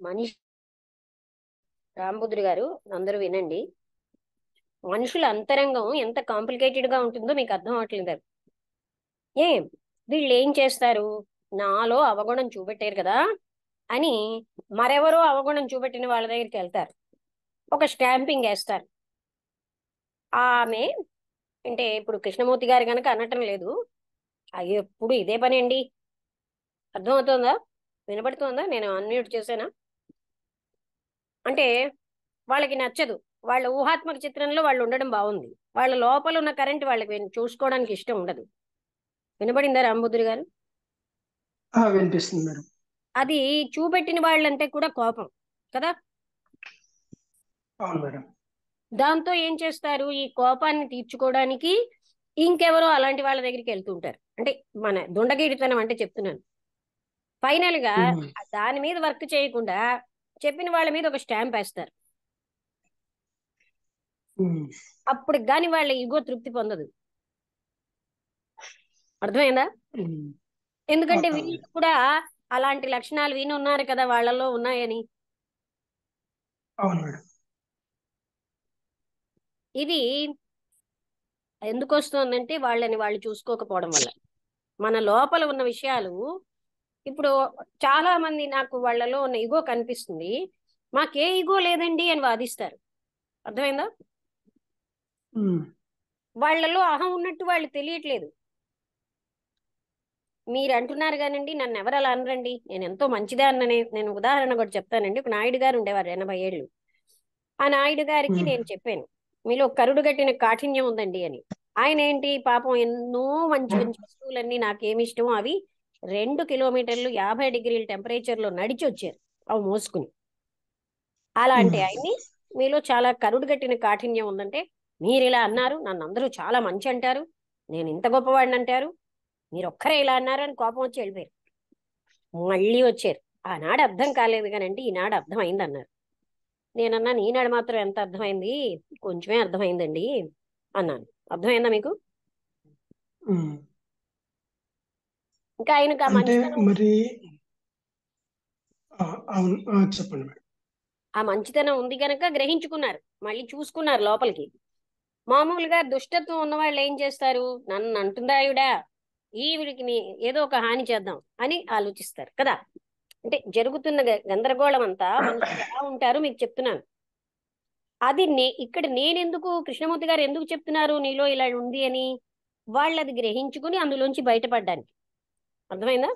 మనిషి రాంబుద్రి గారు, అందరూ వినండి. మనుషుల అంతరంగం ఎంత కాంప్లికేటెడ్ గా ఉంటుందో మీకు అర్థం అవట్లేదు. ఏం వీళ్ళు ఏం చేస్తారు? నాలో అవగుణం చూపెట్టారు కదా అని మరెవరో అవగుణం చూపెట్టిన వాళ్ళ దగ్గరికి వెళ్తారు. ఒక స్టాంపింగ్ వేస్తారు. ఆమె అంటే ఇప్పుడు కృష్ణమూర్తి గారు కనుక అనటం లేదు. అయ్యో ఎప్పుడు ఇదే పని అండి. అర్థమవుతోందా? వినపడుతోందా? నేను అన్మ్యూట్ చేశానా? అంటే వాళ్ళకి నచ్చదు. వాళ్ళ ఊహాత్మక చిత్రంలో వాళ్ళు ఉండడం బాగుంది. వాళ్ళ లోపల ఉన్న కరెంట్ వాళ్ళకి చూసుకోవడానికి ఇష్టం ఉండదు. వినబడిందా రాంబుద్రి గారు? వినిపిస్తుంది మేడం. అది చూపెట్టిన వాళ్ళంటే కూడా కోపం కదా. అవును మేడం. దాంతో ఏం చేస్తారు? ఈ కోపాన్ని తీర్చుకోవడానికి ఇంకెవరో అలాంటి వాళ్ళ దగ్గరికి వెళ్తుంటారు. అంటే మన దుండగీడితనం అంటే చెప్తున్నాను. ఫైనల్ గా ఉమ్, దాని మీద వర్క్ చేయకుండా చెప్పిన వాళ్ళ మీద ఒక స్టాంప్ వేస్తారు. ఉమ్, అప్పుడు గాని వాళ్ళ ఈగో తృప్తి పొందదు. అర్థమైందా? ఉమ్. ఎందుకంటే అవును వీళ్ళు మేడం. కూడా అలాంటి లక్షణాలు విని ఉన్నారు కదా, వాళ్ళలో ఉన్నాయని. అవును మేడం. ఇది ఎందుకు వస్తుందంటే వాళ్ళని వాళ్ళు చూసుకోకపోవడం వల్ల. మన లోపల ఉన్న విషయాలు ఇప్పుడు చాలా మంది నాకు వాళ్ళలో ఉన్న ఈగో కనిపిస్తుంది, మాకే ఈగో లేదండి అని వాదిస్తారు. అర్థమైందా? ఉమ్, వాళ్ళలో అహం ఉన్నట్టు వాళ్ళు తెలియట్లేదు. మీరు అంటున్నారు కానండి, నన్ను ఎవరు అలా అనరండి, నేను ఎంతో మంచిదే అన్ననే. నేను ఉదాహరణ కూడా చెప్తానండి. ఒక నాయుడు గారు ఉండేవారు 80 ఏళ్ళు. ఆ నాయుడు గారికి ఉమ్, నేను చెప్పాను, మీలో కరుడు గట్టిన కాఠిన్యం ఉందండి అని. ఆయన ఏంటి పాపం, ఎన్నో మంచి మంచి వస్తువులన్నీ నాకేమి ఇష్టమో అవి 2 కిలోమీటర్లు 50 డిగ్రీల టెంపరేచర్ లో నడిచి వచ్చారు అవి మోసుకుని. అలాంటి ఉమ్, ఆయన్ని మీలో చాలా కరుడు గట్టిన కాఠిన్యం ఉందంటే, మీరు ఇలా అన్నారు, నన్ను అందరూ చాలా మంచి అంటారు, నేను ఇంత గొప్పవాడిని అంటారు, మీరు ఒక్కరే ఇలా అన్నారు అని కోపం వచ్చి వెళ్ళిపోయారు. మళ్ళీ వచ్చారు. ఆనాడు అర్థం కాలేదు కానంటే ఈనాడు అర్థమైంది అన్నారు. నేనన్నాను, ఈనాడు మాత్రం ఎంత అర్థమైంది? కొంచెమే అర్థమైందండి అన్నాను. అర్థమైందా మీకు? ఉమ్. ఇంకా ఆయనకు ఆ అంటే మంచితనం, మరి అవును, చెప్పండి మేడం. ఆ మంచితనం ఉంది కనుక గ్రహించుకున్నారు, మళ్ళీ చూసుకున్నారు లోపలికి. మామూలుగా దుష్టత్వం ఉన్న వాళ్ళు ఏం చేస్తారు? నన్ను అంటుందా ఈవిడ, ఈవిడికి ఏదో ఒక హాని చేద్దాం అని ఆలోచిస్తారు కదా. అంటే జరుగుతున్న గందరగోళం అంతా మనుషులు ఎలా ఉంటారు మీకు చెప్తున్నాను. అది ఇక్కడ నేనెందుకు, కృష్ణమూర్తి గారు ఎందుకు చెప్తున్నారు నీలో ఇలా ఉంది అని, వాళ్ళు అది గ్రహించుకుని అందులోంచి బయటపడ్డానికి. అర్థమైందా?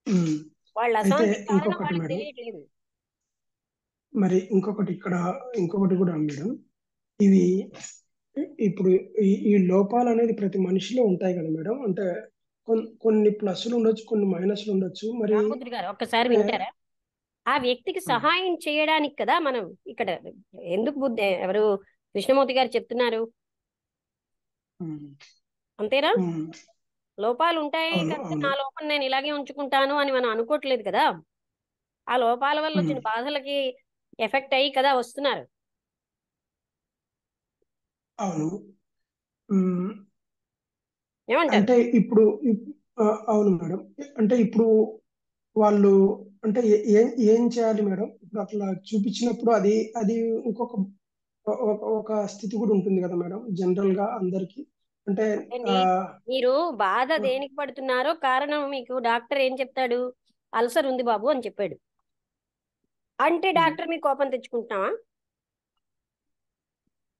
ఉమ్. వాళ్ళ అయితే అశాంతి కారణం ఇంకొకటి వాళ్ళకి మేడం, తెలియట్లేదు. మరి ఇంకొకటి కూడా మేడం. ఇవి ఇప్పుడు ఈ లోపాలు అనేది ప్రతి మనిషిలో ఉంటాయి కదా మేడం. అంటే కొన్ని ప్లస్లు ఉండొచ్చు, కొన్ని మైనస్లు ఉండొచ్చు. మరి రాంబుద్రి గారు ఒక్కసారి అంటే వింటారా? ఆ వ్యక్తికి ఉమ్, సహాయం చేయడానికి కదా మనం ఇక్కడ. ఎందుకు ఎవరు కృష్ణమూర్తి గారు చెప్తున్నారు? ఉమ్, అంతేనా? ఉమ్. లోపాలు ఉంటాయి అవును, కనుక అవును. నా లోపం నేను ఇలాగే ఉంచుకుంటాను అని మనం అనుకోవట్లేదు కదా. ఆ లోపాల వల్ల ఉమ్, వచ్చిన బాధలకి ఎఫెక్ట్ అయ్యి కదా వస్తున్నారు. అవును. ఉమ్, ఏమంటారు? అంటే ఇప్పుడు అవును మేడం. అంటే ఇప్పుడు వాళ్ళు అంటే ఏం చేయాలి మేడం? ఇప్పుడు అట్లా చూపించినప్పుడు అది అది ఇంకొక ఒక స్థితి కూడా ఉంటుంది కదా మేడం, జనరల్ గా అందరికి. అంటే అండి, ఆ మీరు బాధ దేనికి పడుతున్నారో కారణం మీకు డాక్టర్ ఏం చెప్తాడు? అల్సర్ ఉంది బాబు అని చెప్పాడు అంటే ఉమ్, డాక్టర్ మీ కోపం తెచ్చుకుంటున్నావా?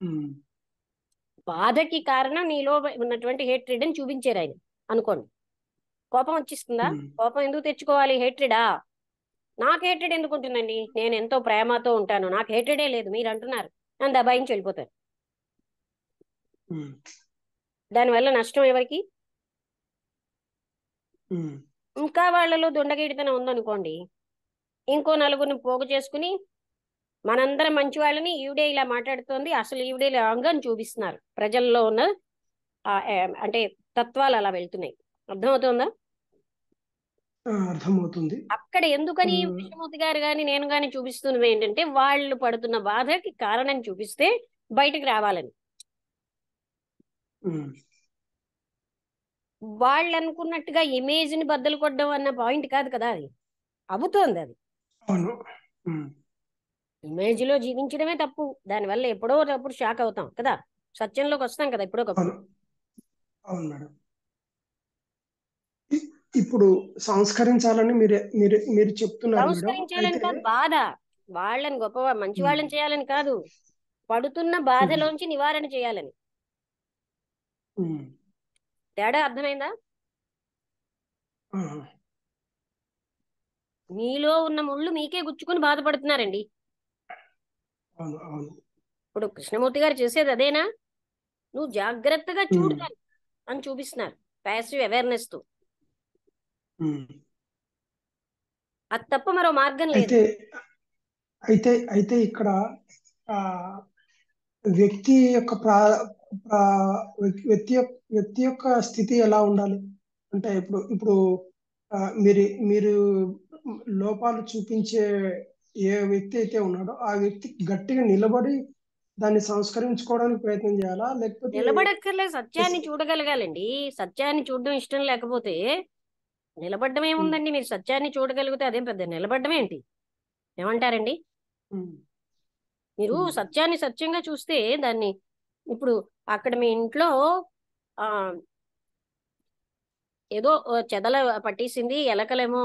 ఉమ్, బాధకి కారణం నీలో ఉన్నటువంటి హేట్రెడ్ అని చూపించారు ఆయన అనుకోండి. కోపం వచ్చిస్తుందా? ఉమ్, కోపం ఎందుకు తెచ్చుకోవాలి? హేట్రెడా? నాకు హేట్రెడ్ ఎందుకు ఉంటుందండి? నేను ఎంతో ప్రేమతో ఉంటాను, నాకు హేట్రెడే లేదు మీరు అంటున్నారు, నన్ను దబాయించి వెళ్ళిపోతారు. ఉమ్, దానివల్ల నష్టం ఎవరికి? ఉమ్, ఇంకా వాళ్ళలో దుండగీడితనం ఉందనుకోండి, ఇంకో నలుగురిని పోగు చేసుకుని మనందరం మంచి వాళ్ళని, ఈవిడే ఇలా మాట్లాడుతోంది, అసలు ఈవిడే రాంగ్ అని చూపిస్తున్నారు. ప్రజల్లో ఉన్న అంటే తత్వాలు అలా వెళ్తున్నాయి. అర్థమవుతుందా? అర్థమవుతుంది. అక్కడ ఎందుకని ఉమ్, కృష్ణమూర్తి గారు కానీ నేను కానీ చూపిస్తున్నది ఏంటంటే, వాళ్ళు పడుతున్న బాధకి కారణం చూపిస్తే బయటకు రావాలని. ఉమ్, వాళ్ళు అనుకున్నట్టుగా ఇమేజ్ ని బద్దలు కొట్టడం అన్న పాయింట్ కాదు కదా అది. అవుతోంది అది. అవును. ఉమ్, ఇమేజ్ లో జీవించడమే తప్పు. దానివల్ల ఎప్పుడో ఒకప్పుడు షాక్ అవుతాం కదా, సత్యంలోకి వస్తాం కదా ఎప్పుడోకప్పుడు. అవును. అవును మేడం. ఇ- ఇప్పుడు సంస్కరించాలని మీరు మీరు మీరు చెప్తున్నారు మేడం. సంస్కరించాలని అయితే కాదు బాధ, వాళ్ళని గొప్ప మంచి ఉమ్, వాళ్ళని చేయాలని కాదు, పడుతున్న ఉమ్, బాధలోంచి నివారణ చేయాలని. ఉమ్, తేడా అర్థమైందా? ఆహా, మీలో ఉన్న ముళ్ళు మీకే గుచ్చుకుని బాధపడుతున్నారండి. అవును. అవును. ఇప్పుడు కృష్ణమూర్తి గారు చేసేది అదేనా? నువ్వు జాగ్రత్తగా చూడు ఉమ్, దాన్ని అని చూపిస్తున్నారు, ప్యాసివ్ అవేర్నెస్ తో. ఉమ్. అది తప్ప మరో మార్గం లేదు. అయితే అయితే ఇక్కడ ఆ వ్యక్తి యొక్క వ్యక్తి యొక్క స్థితి ఎలా ఉండాలి? అంటే ఇప్పుడు మీరు లోపాలు చూపించే ఏ వ్యక్తి అయితే ఉన్నాడో ఆ వ్యక్తి గట్టిగా నిలబడి దాన్ని సంస్కరించుకోవడానికి ప్రయత్నం చేయాలా? లేకపోతే నిలబడక్కర్లే, సత్యాన్ని చూడగలగాలండి. సత్యాన్ని చూడడం ఇష్టం లేకపోతే నిలబడ్డం ఉమ్, ఏముందండి? మీరు సత్యాన్ని చూడగలిగితే అదేం పెద్ద నిలబడ్డం ఏంటి? ఏమంటారండి? ఉమ్, మీరు ఉమ్, సత్యాన్ని సత్యంగా చూస్తే దాన్ని, ఇప్పుడు అక్కడ మీ ఇంట్లో ఆ ఏదో చెదల పట్టేసింది, ఎలకలేమో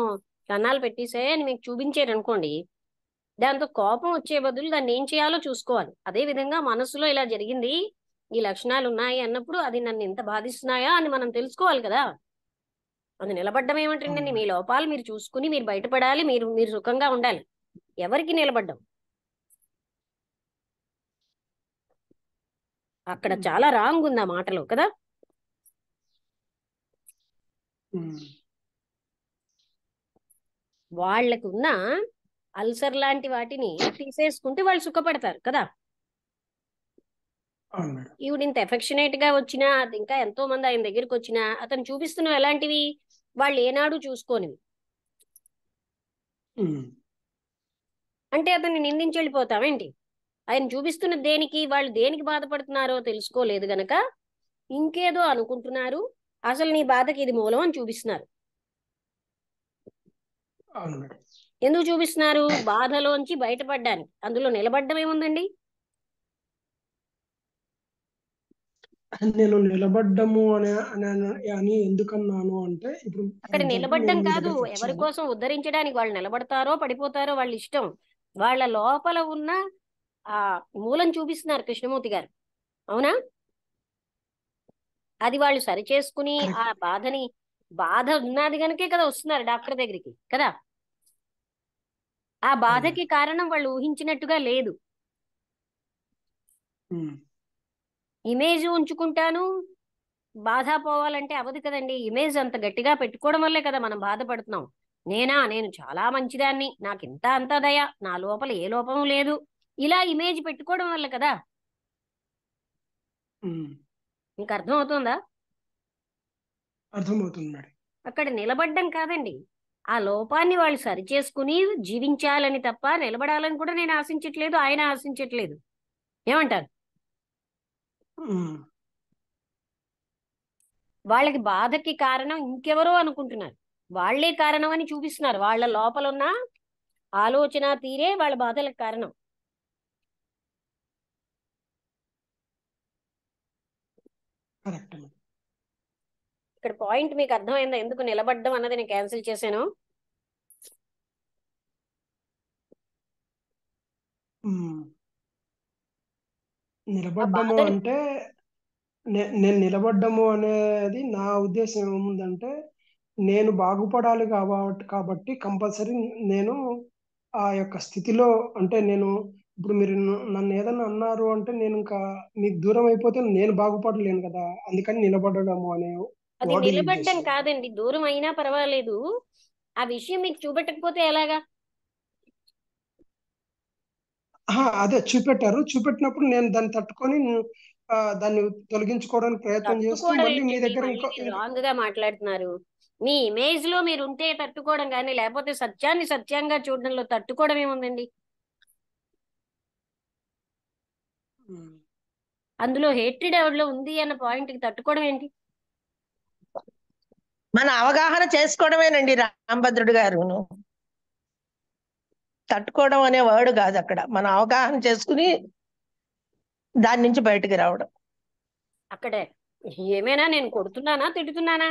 కన్నాలు పెట్టేసాయి అని మీకు చూపించారు అనుకోండి, దాంతో కోపం వచ్చే బదులు దాన్ని ఏం చేయాలో చూసుకోవాలి. అదే విధంగా మనసులో ఇలా జరిగింది, ఈ లక్షణాలు ఉన్నాయి అన్నప్పుడు అది నన్ను ఇంత బాధిస్తున్నాయా అని మనం తెలుసుకోవాలి కదా. అది నిలబడ్డం అవును ఏమంటండి? మీ మేడం. లోపాలు మీరు చూసుకుని మీరు బయటపడాలి, మీరు మీరు సుఖంగా ఉండాలి. ఎవరికి నిలబడ్డం? అక్కడ ఉమ్, చాలా రాంగ్ ఉంది ఆ మాటలో కదా. ఉమ్, వాళ్ళకున్న అల్సర్ లాంటి వాటిని తీసేసుకుంటే వాళ్ళు సుఖపడతారు కదా. అవును మేడం. ఈవిడ ఇంత ఎఫెక్షనేట్ గా వచ్చినా, అది ఇంకా ఎంతో మంది ఆయన దగ్గరికి వచ్చినా అతను చూపిస్తున్నవి ఎలాంటివి? వాళ్ళు ఏనాడు చూసుకోనివి. ఉమ్, అంటే అతన్ని నిందించి వెళ్ళిపోతామేంటి? ఆయన చూపిస్తున్న దేనికి, వాళ్ళు దేనికి బాధపడుతున్నారో తెలుసుకోలేదు గనక ఇంకేదో అనుకుంటున్నారు. అసలు నీ బాధకి ఇది మూలం అని చూపిస్తున్నారు. అవును మేడం. ఎందుకు చూపిస్తున్నారు? బాధలోంచి బయటపడడానికి. అందులో నిలబడ్డం ఏముందండి? నేను నిలబడ్డము అని ఎందుకన్నాను అంటే, ఇప్పుడు ఫర్ అక్కడ ఎగ్జాంపుల్ నిలబడ్డం నేను మీ కాదు, దగ్గరకు ఎవరి వచ్చాను. కోసం ఉద్ధరించడానికి. వాళ్ళు నిలబడతారో పడిపోతారో వాళ్ళ ఇష్టం. వాళ్ళ లోపల ఉన్న ఆ మూలం చూపిస్తున్నారు కృష్ణమూర్తి గారు. అవునా? అది వాళ్ళు సరిచేసుకుని ఆ కరెక్ట్. బాధని, బాధ ఉన్నది గనకే కదా వస్తున్నారు డాక్టర్ దగ్గరికి కదా. ఆ అవును బాధకి మేడం. కారణం వాళ్ళు ఊహించినట్టుగా లేదు. ఉమ్, ఇమేజ్ ఉంచుకుంటాను, బాధ పోవాలంటే అవదు కదండి. ఇమేజ్ అంత గట్టిగా పెట్టుకోవడం వల్లే కదా మనం బాధపడుతున్నాం. నేను చాలా మంచిదాన్ని, నాకు ఇంత అంత దయ, నా లోపల ఏ లోపము లేదు, ఇలా ఇమేజ్ పెట్టుకోవడం వల్ల కదా. ఉమ్. మీకు అర్థం అవుతుందా? అర్థమవుతుంది మేడం. అక్కడ నిలబడ్డం కాదండి, ఆ లోపాన్ని వాళ్ళు సరిచేసుకుని జీవించాలని తప్ప నిలబడాలని కూడా నేను ఆశించట్లేదు, ఆయన ఆశించట్లేదు. ఏమంటారు? ఉమ్, వాళ్ళకి బాధకి కారణం ఇంకెవరో అనుకుంటున్నారు, వాళ్ళే కారణం అని చూపిస్తున్నారు. వాళ్ళ లోపల ఉన్న ఆలోచన తీరే వాళ్ళ బాధలకు కారణం. Correct madam. ఇక్కడ పాయింట్ మీకు అర్థమైందా ఎందుకు నిలబడ్డం అన్నది నేను క్యాన్సిల్ చేశాను? ఉమ్, ఆ నిలబడ్డము బాధని, అంటే నేను నిలబడ్డము అనేది నా ఉద్దేశం ఏముందంటే, నేను బాగుపడాలి కాబట్టి కంపల్సరీ నేను ఆ యొక్క స్థితిలో, అంటే నేను ఇప్పుడు మీరు నన్ను ఏదన్నా అన్నారు అంటే నేను ఇంకా మీకు దూరం అయిపోతే నేను బాగుపడలేను కదా. అందుకని నిలబడము అనే అది వర్డ్ యూజ్ నిలబడ్డం చేశాను మేడం. కాదండి, దూరం అయినా పర్వాలేదు. ఆ విషయం మీకు చూపెట్టకపోతే ఎలాగా? అదే చూపెట్టారు. చూపెట్టినప్పుడు నేను దాన్ని తట్టుకొని దాన్ని తొలగించుకోవడానికి ప్రయత్నం చేస్తూ తట్టుకోవడం మళ్ళీ మీ ఏంటండి? దగ్గర మళ్ళీ ఇంకో మీరు రాంగ్ గా మాట్లాడుతున్నారు. మీ ఇమేజ్ లో మీరు ఉంటే తట్టుకోవడం కానీ, లేకపోతే సత్యాన్ని సత్యంగా చూడడంలో తట్టుకోవడం ఏముందండి? ఉమ్, అందులో హేట్రిడ్ ఎవరిలో ఉంది అన్న పాయింట్ కి తట్టుకోవడం ఏంటి? మన అవగాహన చేసుకోవడమేనండి రాంభద్రుడు గారు. తట్టుకోవడం అనే వర్డ్ కాదు అక్కడ, మనం అవగాహన చేసుకుని దాని నుంచి బయటకు రావడం. అక్కడే ఏమైనా నేను కొడుతున్నానా తిడుతున్నానా?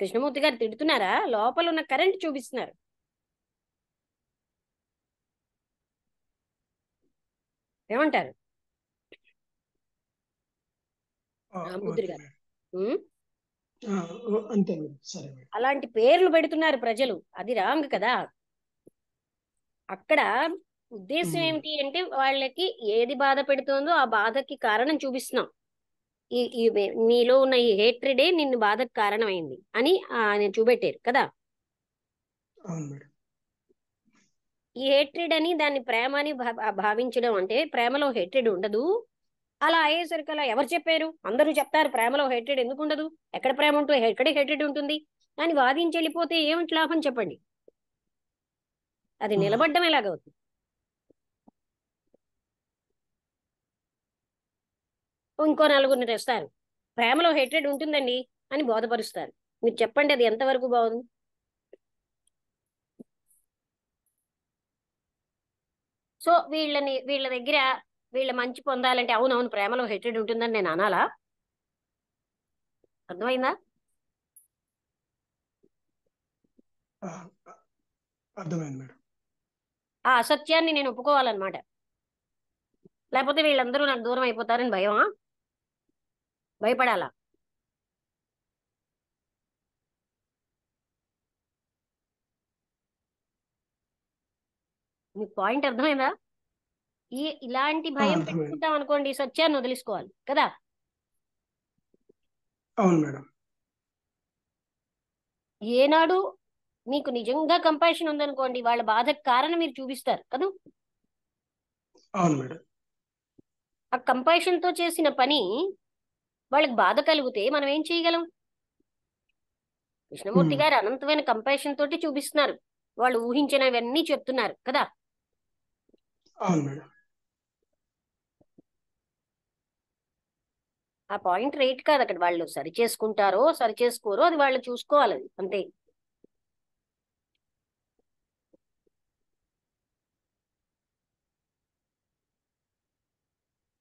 కృష్ణమూర్తి గారు తిడుతున్నారా? లోపల ఉన్న కరెంట్ చూపిస్తున్నారు. ఏమంటారు రామముద్రి ఓకే గారు? మేడం. ఉమ్, అంతే మేడం. సరే మేడం. అలాంటి పేర్లు పెడుతున్నారు ప్రజలు, అది రాంగ్ కదా. అక్కడ ఉద్దేశం ఏమిటి అంటే వాళ్ళకి ఏది బాధ పెడుతుందో ఆ బాధకి కారణం చూపిస్తున్నాం. నీలో ఉన్న ఈ హేట్రెడే నిన్ను బాధకు కారణమైంది అని ఆయన చూపెట్టారు కదా. అవును మేడం. ఈ హేట్రెడ్ అని దాన్ని ప్రేమ అని భావించడం అంటే ప్రేమలో హేట్రెడ్ ఉండదు. అలా అయ్యేసరికి అలా ఎవరు చెప్పారు? అందరూ చెప్తారు ప్రేమలో హేట్రెడ్ ఎందుకు ఉండదు, ఎక్కడ ప్రేమ ఉంటుంది, ఎక్కడ హేట్రెడ్ ఉంటుంది అని వాదించి వెళ్ళిపోతే ఏమిటి లాభం చెప్పండి? అది నిలబడ్డం ఎలాగవుతుంది? ఇంకో నలుగురిని తెస్తారు, ప్రేమలో హేట్రెడ్ ఉంటుందండి అని బోధపరుస్తారు. మీరు చెప్పండి అది ఎంతవరకు బాగుంది? సో వీళ్ళ దగ్గర వీళ్ళ మంచి పొందాలంటే అవునవును ప్రేమలో హేట్రెడ్ ఉంటుందని నేను అనాలా? అర్థమైందా? ఆ, అర్థమైంది మేడం. ఆ అసత్యాన్ని నేను ఒప్పుకోవాలన్నమాట. లేకపోతే వీళ్ళందరూ నాకు దూరం అయిపోతారని భయమా? భయపడాలా? మీకు పాయింట్ అర్థమైందా? ఇలాంటి భయం అర్థమైంది. పెట్టుకుంటాం అనుకోండి, సత్యాన్ని వదిలేసుకోవాలి కదా. అవును మేడం. ఏనాడు మీకు నిజంగా కంపాషన్ ఉందనుకోండి, వాళ్ళ బాధకు కారణం మీరు చూపిస్తారు కదా. అవును మేడం. ఆ కంపాషన్ తో చేసిన పని వాళ్ళకి బాధ కలిగితే మనం ఏం చేయగలం? కృష్ణమూర్తి గారు అనంతమైన కంపాషన్ తోటి చూపిస్తున్నారు, వాళ్ళు ఊహించినవన్నీ చెప్తున్నారు కదా. అవును మేడం. ఆ పాయింట్ రైట్ కాదు. అక్కడ వాళ్ళు సరి చేసుకుంటారో సరి చేసుకోరో అది వాళ్ళు చూసుకోవాలి, అది అంతే.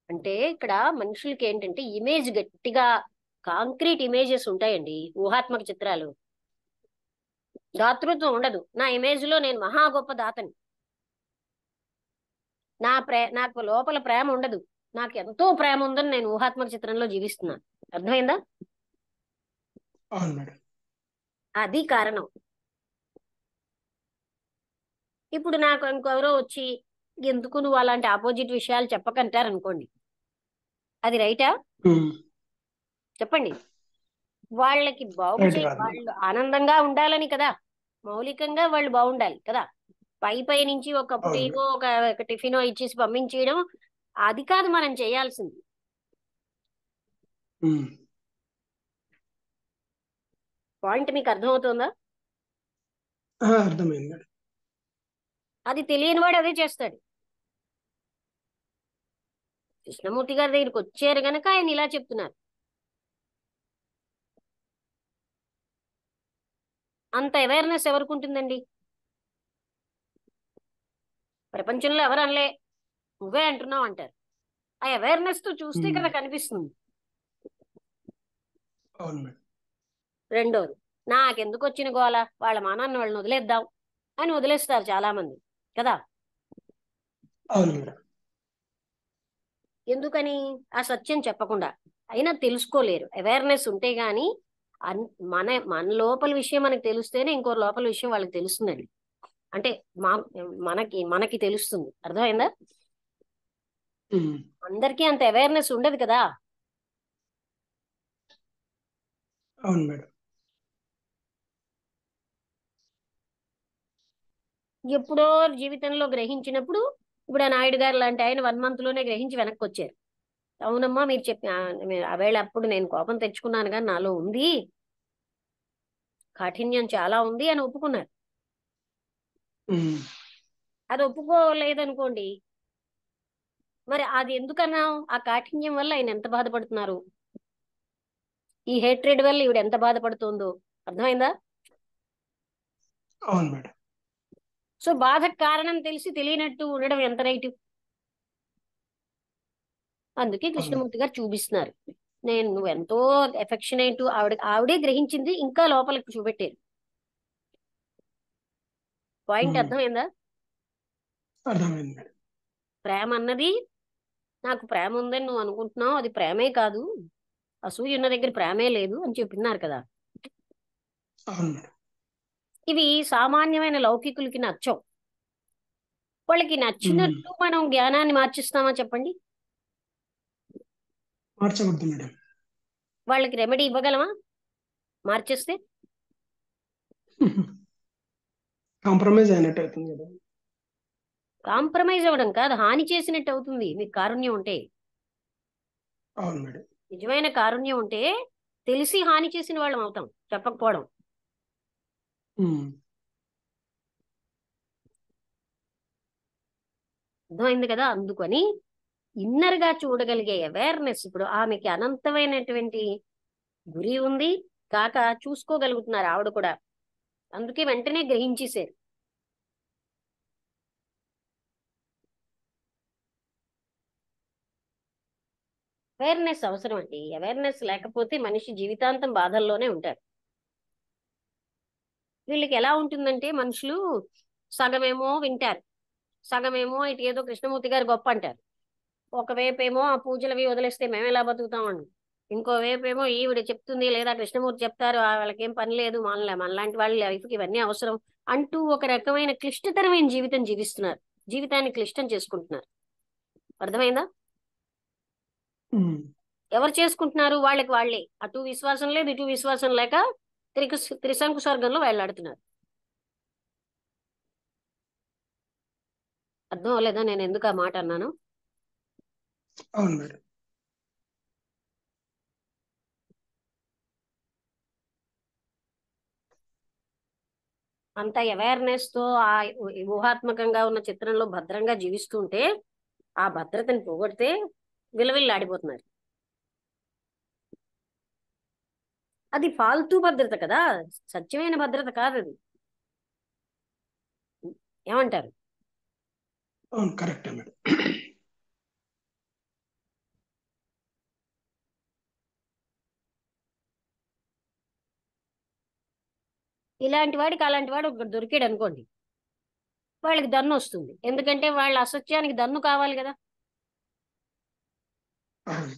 అంటే ఇక్కడ మనుషులకి ఏంటంటే ఇమేజ్ గట్టిగా కాంక్రీట్ ఇమేజెస్ ఉంటాయండి, ఊహాత్మక చిత్రాలు. దాతృత్వం ఉండదు. నా ఇమేజ్ లో నేను మహా గొప్ప దాతని, నాకు లోపల ప్రేమ ఉండదు, నాకు ఎంతో ప్రేమ ఉందని నేను ఊహాత్మక చిత్రంలో జీవిస్తున్నాను. అర్థమైందా? అవును మేడం. అది కారణం. ఇప్పుడు నాకు ఇంకెవరో వచ్చి ఎందుకు నువ్వు అలాంటి ఆపోజిట్ విషయాలు చెప్పకంటారు అనుకోండి, అది రైటా? చెప్పండి. వాళ్ళకి రైట్ కాదు మేడం. వాళ్ళు ఆనందంగా ఉండాలని కదా, మౌలికంగా వాళ్ళు బాగుండాలి కదా. పై నుంచి ఒక అవును టీవో మేడం. ఒక టిఫినో ఇచ్చేసి పంపించేయడం అది కాదు మనం చేయాల్సింది. పాయింట్ మీకు అర్థమవుతుందా? అర్థమైంది మేడం. అది తెలియని వాడు అదే చేస్తాడు. కృష్ణమూర్తి గారి దగ్గరికి వచ్చారు గనక ఆయన ఇలా చెప్తున్నారు. అంత అవేర్నెస్ ఎవరికి ఉంటుందండి? ప్రపంచంలో ఎవరు అనలే, నువ్వే అంటున్నావు అంటారు. ఆ అవేర్నెస్ తో చూస్తే కదా కనిపిస్తుంది. అవును మేడం. రెండోది, నాకెందుకు వచ్చిన గోల, వాళ్ళ మానాన్ని వాళ్ళని వదిలేద్దాం అని వదిలేస్తారు చాలా మంది కదా. అవును మేడం. ఎందుకని? ఆ సత్యం చెప్పకుండా. అయినా తెలుసుకోలేరు. అవేర్నెస్ ఉంటే గాని మన లోపల విషయం మనకు తెలిస్తేనే ఇంకో లోపల విషయం వాళ్ళకి తెలుస్తుందండి. అంటే మా మనకి తెలుస్తుంది. అర్థమైందా? అందరికీ అంత అవేర్నెస్ ఉండదు కదా. అవును మేడం. ఎప్పుడో జీవితంలో గ్రహించినప్పుడు, ఇప్పుడు ఆ నాయుడు గారు లాంటి ఆయన 1 month లోనే గ్రహించి వెనక్కి వచ్చారు. అవునమ్మా మీరు చెప్పి ఆవేళ అప్పుడు నేను కోపం తెచ్చుకున్నాను కానీ నాలో ఉంది, కాఠిన్యం చాలా ఉంది అని ఒప్పుకున్నారు. అది ఒప్పుకోలేదనుకోండి, మరి అది ఎందుకన్నావు? ఆ కాఠిన్యం వల్ల ఆయన ఎంత బాధపడుతున్నారు, ఈ హేట్రెడ్ వల్ల ఈవిడ ఎంత బాధపడుతుందో. అర్థమైందా? అవును మేడం. సో బాధకు కారణం తెలిసి తెలియనట్టు ఉండడం ఎంత రైట్? అందుకే అవును కృష్ణమూర్తి గారు చూపిస్తున్నారు. నువ్వు ఎంతో ఎఫెక్షనేట్, ఆవిడే గ్రహించింది, ఇంకా లోపలికి చూపెట్టారు. పాయింట్ ఉమ్, అర్థమైందా? అర్థమైంది మేడం. ప్రేమ అన్నది, నాకు ప్రేమ ఉందని నువ్వు అనుకుంటున్నావు, అది ప్రేమే కాదు, అసూయ ఉన్న దగ్గర ప్రేమే లేదు అని చెప్పినారు కదా. అవును మేడం. ఇవి సామాన్యమైన లౌకికులకి నచ్చవు. వాళ్ళకి ఉమ్, నచ్చినట్టు మనం జ్ఞానాన్ని మార్చిస్తామా చెప్పండి? మార్చకూడదు మేడం. వాళ్ళకి రెమెడీ ఇవ్వగలమా మార్చేస్తే? కాంప్రమైజ్ అయినట్టు అవుతుంది కదా. కాంప్రమైజ్ అవ్వడం కాదు, హాని చేసినట్టు అవుతుంది. మీకు కారుణ్యం ఉంటే, అవును మేడం. నిజమైన కారుణ్యం ఉంటే తెలిసి హాని చేసిన వాళ్ళం అవుతాం, చెప్పకపోవడం. ఉమ్, అర్థమైంది కదా? అందుకని ఇన్నర్ గా చూడగలిగే అవేర్నెస్, ఇప్పుడు ఆమెకి అనంతమైనటువంటి గురి ఉంది కాక చూసుకోగలుగుతున్నారు ఆవిడ కూడా, అందుకే వెంటనే గ్రహించేశారు. అవేర్నెస్ అవసరం అండి. అవేర్నెస్ లేకపోతే మనిషి జీవితాంతం బాధల్లోనే ఉంటారు. వీళ్ళకి ఎలా ఉంటుందంటే, మనుషులు సగమేమో వింటారు, సగమేమో ఇటు ఏదో కృష్ణమూర్తి గారు గొప్ప అంటారు. ఒకవైపు ఏమో ఆ పూజలవి వదిలేస్తే మేము ఎలా బతుకుతామండి, ఇంకోవైపు ఏమో ఈవిడ చెప్తుంది లేదా కృష్ణమూర్తి చెప్తారు, వాళ్ళకేం పని లేదు, మనలాంటి వాళ్ళ లైఫ్కి ఇవన్నీ అవసరం అంటూ ఒక రకమైన క్లిష్టతరమైన జీవితం జీవిస్తున్నారు. జీవితాన్ని క్లిష్టం చేసుకుంటున్నారు. అర్థమైందా? ఉమ్, ఎవరు చేసుకుంటున్నారు? వాళ్ళకి వాళ్ళే, అటు విశ్వాసం లేదు ఇటు విశ్వాసం లేక త్రిశంకు స్వర్గంలో వెళ్ళాడుతున్నారు. అర్థం అవ్వలేదా నేను ఎందుకు ఆ మాట అన్నాను? అవును మేడం. అంత అవేర్నెస్ తో ఆ ఊహాత్మకంగా ఉన్న చిత్రంలో భద్రంగా జీవిస్తుంటే, ఆ భద్రతని పోగొడితే విలవిల్లాడిపోతున్నారు. అది ఫాల్తూ భద్రత కదా, సత్యమైన భద్రత కాదు అది. ఏమంటారు? అవును కరెక్టే మేడం. ఇలాంటి వాడికి అలాంటి వాడు ఒకడు దొరికాడు అనుకోండి, వాళ్ళకి దన్ను వస్తుంది. ఎందుకంటే వాళ్ళ అసత్యానికి దన్ను కావాలి కదా. అవును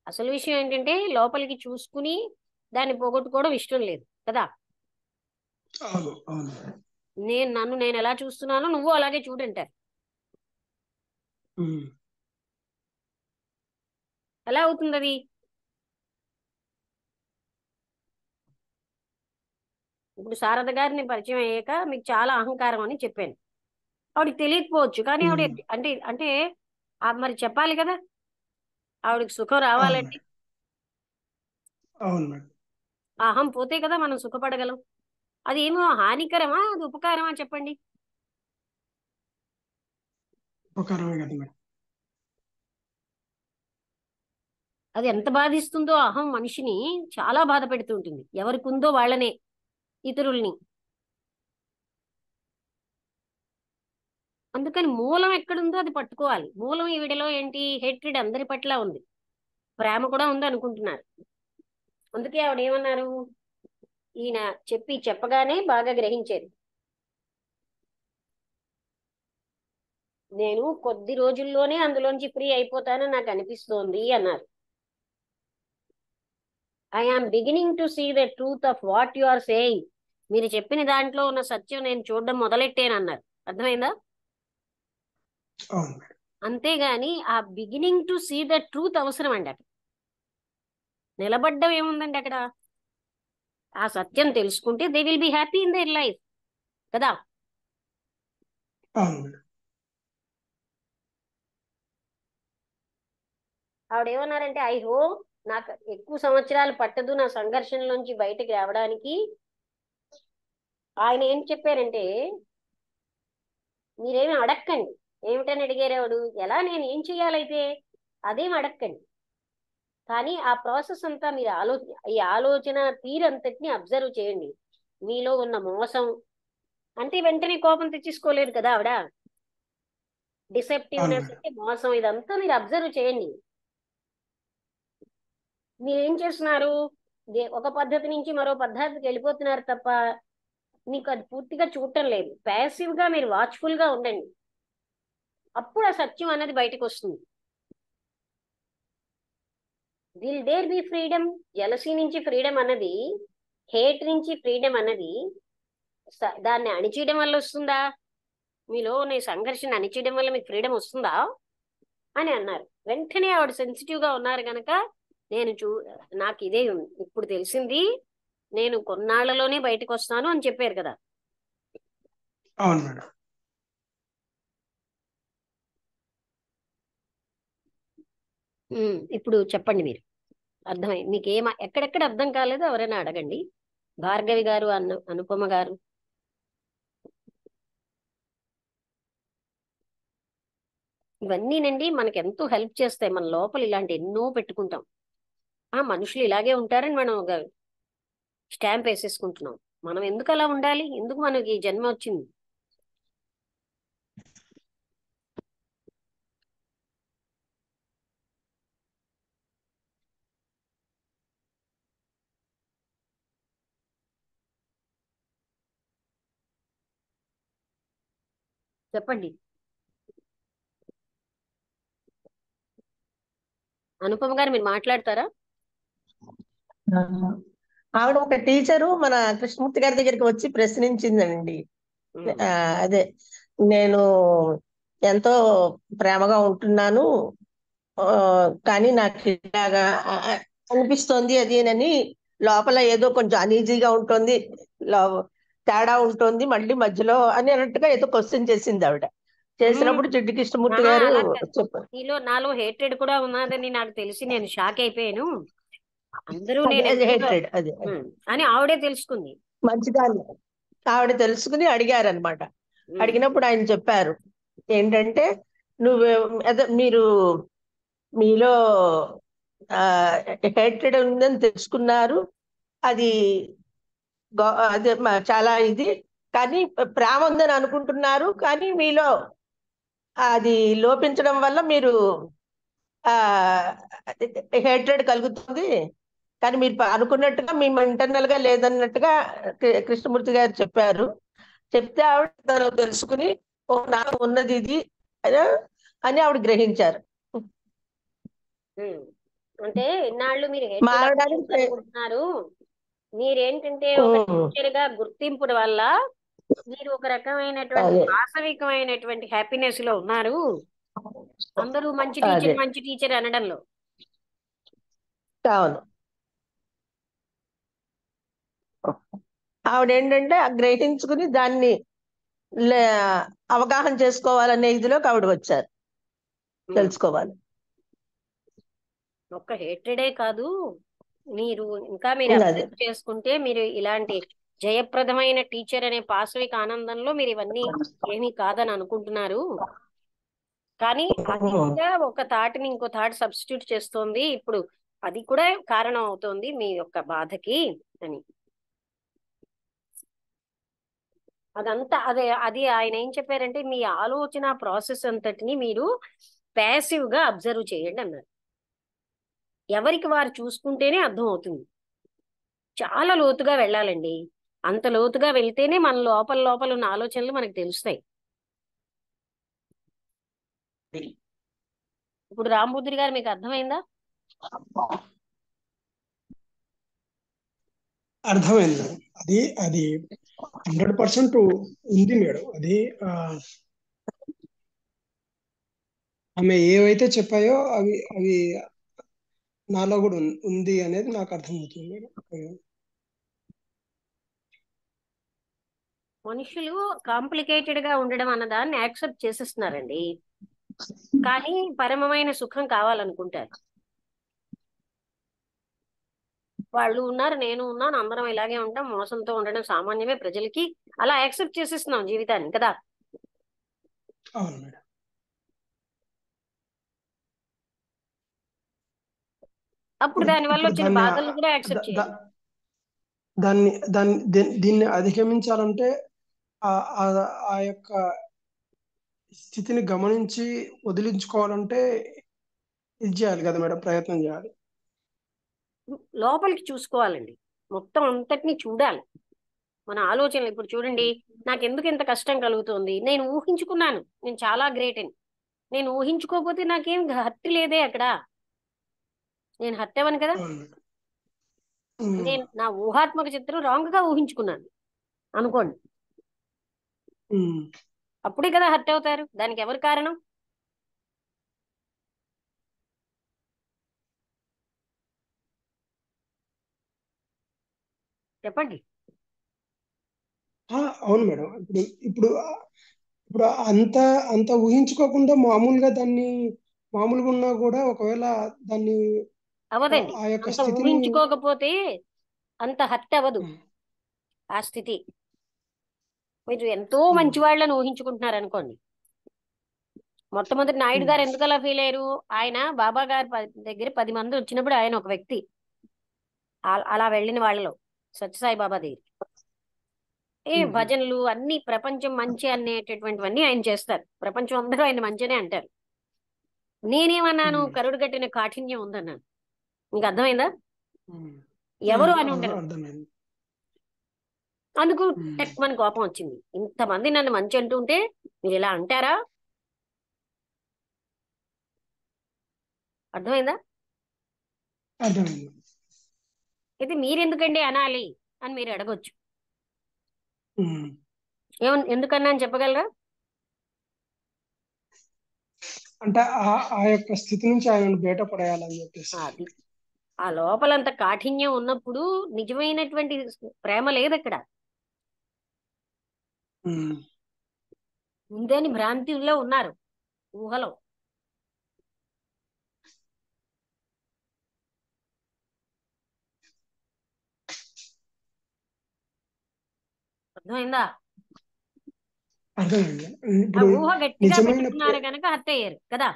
అసలు విషయం ఏంటంటే, లోపలికి చూసుకుని దాన్ని పోగొట్టుకోవడం ఇష్టం లేదు కదా. అవును అవును మేడం. నేను ఎలా చూస్తున్నానో నువ్వు అలాగే చూడంటారు. ఉమ్, ఎలా అవుతుంది అది? ఇప్పుడు శారద గారిని పరిచయం అయ్యాక మీకు చాలా అహంకారం అని చెప్పాను. ఆవిడకి తెలియకపోవచ్చు, కానీ ఆవిడ ఉమ్, అంటే అంటే మరి చెప్పాలి కదా, ఆవిడకి సుఖం అవును రావాలంటే మేడం. అవును మేడం. ఆ అహం పోతే కదా మనం సుఖపడగలం. అది ఏమో హానికరమా, అది ఉపకారమా చెప్పండి? ఉపకారమే కదా మేడం. అది ఎంత బాధిస్తుందో, అహం మనిషిని చాలా బాధ పెడుతూ ఉంటుంది. ఎవరికి ఉందో వాళ్ళనే, ఇతరుల్ని. అందుకని మూలం ఎక్కడుందో అది పట్టుకోవాలి. మూలం ఈవిడలో ఏంటి? హేట్రెడ్ అందరి పట్ల ఉంది, ప్రేమ కూడా ఉంది అనుకుంటున్నారు. అందుకే ఆవిడ ఏమన్నారు, ఈయన చెప్పగానే బాగా గ్రహించేది. నేను కొద్ది రోజుల్లోనే అందులోంచి ఫ్రీ అయిపోతానని నాకు అనిపిస్తోంది అన్నారు. I am beginning to see the truth of what you are saying. మీరు చెప్పిన దాంట్లో ఉన్న సత్యం నేను చూడడం మొదలెట్టానన్నారు. అర్థమైందా? అవును మేడం. అంతేగాని ఆ beginning to see the truth అవసరం అండి. అక్కడ నిలబడ్డం ఏముందండి అక్కడ? ఆ సత్యం తెలుసుకుంటే they will be happy in their life కదా. అవును మేడం. ఆవిడ ఏమన్నారంటే, ఐ హోప్ నాకు ఎక్కువ సంవత్సరాలు పట్టదు నా సంఘర్షణలోంచి బయటకు రావడానికి. ఆయన ఏం చెప్పారంటే, మీరేమి అడక్కండి. ఏమిటని అడిగారు ఆవిడ, ఎలా నేను ఏం చెయ్యాలైతే అదేం అడక్కండి, కానీ ఆ ప్రాసెస్ అంతా మీరు ఈ ఆలోచన తీరంతటిని అబ్జర్వ్ చేయండి. మీలో ఉన్న మోసం, అంటే వెంటనే కోపం తెచ్చేసుకోలేదు కదా ఆవిడ. అవును డిసెప్టివ్నెస్ మేడం. అంటే మోసం, ఇదంతా మీరు అబ్జర్వ్ చేయండి. మీరు ఏం చేస్తున్నారు, ఒక పద్ధతి నుంచి మరో పద్ధతికి వెళ్ళిపోతున్నారు తప్ప మీకు అది పూర్తిగా చూడటం లేదు. ప్యాసివ్ గా మీరు వాచ్ఫుల్ గా ఉండండి, అప్పుడు ఆ సత్యం అనేది బయటకు వస్తుంది. Will there be freedom? Jealousy నుంచి ఫ్రీడమ్ అన్నది, హేట్ నుంచి ఫ్రీడమ్ అన్నది దాన్ని అణిచేయడం వల్ల వస్తుందా? మీలో ఉన్న ఈ సంఘర్షణ అణిచేయడం వల్ల మీకు ఫ్రీడమ్ వస్తుందా అని అన్నారు. వెంటనే ఆవిడ సెన్సిటివ్ గా ఉన్నారు గనక, నేను నాకు ఇదే ఇప్పుడు తెలిసింది, నేను కొన్నాళ్లలోనే బయటకు వస్తాను అని చెప్పారు కదా. అవును మేడం. ఇప్పుడు చెప్పండి మీరు, అర్థమై మీకు ఎక్కడెక్కడ అర్థం కాలేదో ఎవరైనా అడగండి. భార్గవి గారు, అనుపమ గారు. ఇవన్నీనండి మనకి ఎంతో హెల్ప్ చేస్తాయి. మన లోపల ఇలాంటి ఎన్నో పెట్టుకుంటాం. మనుషులు ఇలాగే ఉంటారని మనం ఒక స్టాంప్ వేసేసుకుంటున్నాం. మనం ఎందుకు అలా ఉండాలి? ఎందుకు మనకి ఈ జన్మ వచ్చింది? చెప్పండి. అనుపమ గారు మీరు మాట్లాడతారా? ఆవిడ ఒక టీచరు మన కృష్ణమూర్తి గారి దగ్గరికి వచ్చి ప్రశ్నించిందండి. అదే, నేను ఎంతో ప్రేమగా ఉంటున్నాను, కానీ నాకు ఇలాగా అనిపిస్తోంది అది అని, లోపల ఏదో కొంచెం అనీజీగా ఉంటుంది, తేడా ఉంటుంది మళ్ళీ మధ్యలో అని అన్నట్టుగా ఏదో క్వశ్చన్ చేసింది ఆవిడ. చేసినప్పుడు చిట్టి కృష్ణమూర్తి గారు అలా కాదు. చెప్పారు, నాలో హేట్రెడ్ కూడా ఉన్నదని నాకు తెలిసి నేను షాక్ అయిపోయాను. అందరూ అదే నేను అదే ఎంతో హేట్రెడ్ అదే అని ఆవిడే తెలుసుకుంది. మంచిదాన్ని ఆవిడ తెలుసుకుని అడిగారనమాట. అడిగినప్పుడు ఆయన చెప్పారు ఏంటంటే, నువ్వు అదే మీరు మీలో హేట్రెడ్ ఉందని తెలుసుకున్నారు, అది అదే చాలా ఇది, కానీ ప్రేమ ఉందని అనుకుంటున్నారు, కానీ మీలో అది లోపించడం వల్ల మీరు హేట్రెడ్ కలుగుతుంది, కానీ మీరు అనుకున్నట్టుగా మేము ఇంటర్నల్ గా లేదన్నట్టుగా కృష్ణమూర్తి గారు చెప్పారు. చెప్తే ఆవిడ తను తెలుసుకుని, ఓ నాకు ఉన్నది ఇది అని ఆవిడ గ్రహించారు. అంటే ఇన్నాళ్ళు మీరు మా హేట్రెడ్ ఆవిడ అనుకుంటున్నారు, మీరేంటంటే ఒక టీచర్ గా గుర్తింపు వల్ల మీరు ఒక రకమైనటువంటి అదే వాస్తవికమైనటువంటి హ్యాపీనెస్ లో ఉన్నారు. అందరూ మంచి అదే టీచర్ మంచి టీచర్ అనడంలో. అవును. ఆవిడ ఏంటంటే గ్రహించుకుని దాన్ని అవగాహన చేసుకోవాలనే ఇదిలోకి ఆవిడ వచ్చారు, తెలుసుకోవాలి. ఒక్క హేట్రెడే కాదు, మీరు ఇంకా మీరు అదే అబ్జర్వ్ చేసుకుంటే, మీరు ఇలాంటి జయప్రదమైన టీచర్ అనే పాశవిక ఆనందంలో మీరు ఇవన్నీ ఏమీ కాదని అనుకుంటున్నారు, కానీ అది కూడా ఒక తాటిని ఇంకో తాటి సబ్స్టిట్యూట్ చేస్తోంది. ఇప్పుడు అది కూడా కారణం అవుతోంది మీ యొక్క బాధకి అని. అదంతా అది ఆయన ఏం చెప్పారంటే, మీ ఆలోచన ప్రాసెస్ అంతటిని మీరు ప్యాసివ్ గా అబ్జర్వ్ చేయండి అన్నారు. ఎవరికి వారు చూసుకుంటేనే అర్థం అవుతుంది. చాలా లోతుగా వెళ్ళాలండి. అంత లోతుగా వెళ్తేనే మన లోపల లోపల ఉన్న ఆలోచనలు మనకు తెలుస్తాయి. ఇప్పుడు రాంబుద్రి గారు మీకు అర్థమైందా? అర్థమైంది మేడం. అది అది 100% ఉంది మేడం. అది ఆమె ఏవైతే చెప్పాయో అవి అవి నాలో కూడా ఉంది అనేది నాకు అర్థమవుతుంది మేడం. మనుషులు కాంప్లికేటెడ్ గా ఉండడం అన్నదాన్ని యాక్సెప్ట్ చేసేస్తున్నారండి, కానీ పరమమైన సుఖం కావాలనుకుంటారు. వాళ్ళు ఉన్నారు, నేను ఉన్నాను, అందరం ఇలాగే ఉంటాం, మోసంతో ఉండడం సామాన్యమే ప్రజలకి, అలా యాక్సెప్ట్ చేసేస్తున్నాం జీవితాన్ని కదా. అవును మేడం. అప్పుడు దాని వల్ల ఇప్పుడు వచ్చిన దాన్ని బాధలను కూడా యాక్సెప్ట్ చేయాలి. దీన్ని అధిగమించాలంటే ఆ ఆ ఆ యొక్క స్థితిని గమనించి వదిలించుకోవాలంటే ఇది చేయాలి కదా మేడం, ప్రయత్నం చేయాలి. లోపలికి చూసుకోవాలండి, మొత్తం అంతటిని చూడాలి. మన ఆలోచనలు ఇప్పుడు చూడండి, నాకు ఎందుకు ఇంత కష్టం కలుగుతుంది, నేను ఊహించుకున్నాను నేను చాలా గ్రేట్ అని. నేను ఊహించుకోకపోతే నాకేం హత్య లేదే అక్కడ, నేను హత్య అవ్వను కదా. అవును మేడం. ఉమ్, నేను నా ఊహాత్మక చిత్రం రాంగ్ గా ఊహించుకున్నాను అనుకోండి, ఉమ్, అప్పుడే కదా హత్య అవుతారు. దానికి ఎవరు కారణం? చెప్పండి. అవును మేడం. ఇప్పుడు ఇప్పుడు ఇప్పుడు అంత అంత ఊహించుకోకుండా మామూలుగా ఉన్నా కూడా ఒకవేళ దాన్ని అవదండి. ఆ యొక్క అంత స్థితిని ఊహించుకోకపోతే అంత హత్య అవ్వదు ఆ స్థితి. మీరు ఎంతో ఉమ్, మంచి వాళ్ళని ఊహించుకుంటున్నారు అనుకోండి. మొట్టమొదటి నాయుడు ఉమ్, గారు ఎందుకు అలా ఫీల్ అయ్యారు? ఆయన బాబా గారి దగ్గర 10 మంది వచ్చినప్పుడు ఆయన ఒక వ్యక్తి. అలా వెళ్ళిన వాళ్ళలో సత్యసాయి బాబా దగ్గర ఉమ్, భజనలు అన్ని ప్రపంచం మంచి అనేటటువంటివన్నీ ఆయన చేస్తారు. ప్రపంచం అందరూ ఆయన మంచినే అంటారు. నేనేమన్నాను? ఉమ్, కరుడు కట్టిన కాఠిన్యం ఉందన్నాను. మీకు అర్థమైందా? ఉమ్. ఎవరు అని ఉండరు. అర్థమైంది. అందుకు ఉమ్, టక్ మన కోపం వచ్చింది. ఇంతమంది నన్ను మంచి అంటుంటే మీరు ఇలా అంటారా? అర్థమైందా? అర్థమైంది. అయితే మీరెందుకండి అనాలి అని మీరు అడగొచ్చు. ఉమ్. ఎందుకన్నా అని చెప్పగలరా? అంటే ఆ యొక్క స్థితి నుంచి ఆయనను బయటపడేయాలని చెప్పేసి. అది ఆ లోపలంత కాఠిన్యం ఉన్నప్పుడు నిజమైనటువంటి ప్రేమ లేదు అక్కడ. ఉమ్, ఉందని భ్రాంతిలో ఉన్నారు, ఊహలో. అర్థమైందా? అర్థమైంది. ఆ ఇప్పుడు ఊహ గట్టిగా నిజమైన పెట్టుకున్నారు కనుక హత్య అయ్యారు కదా.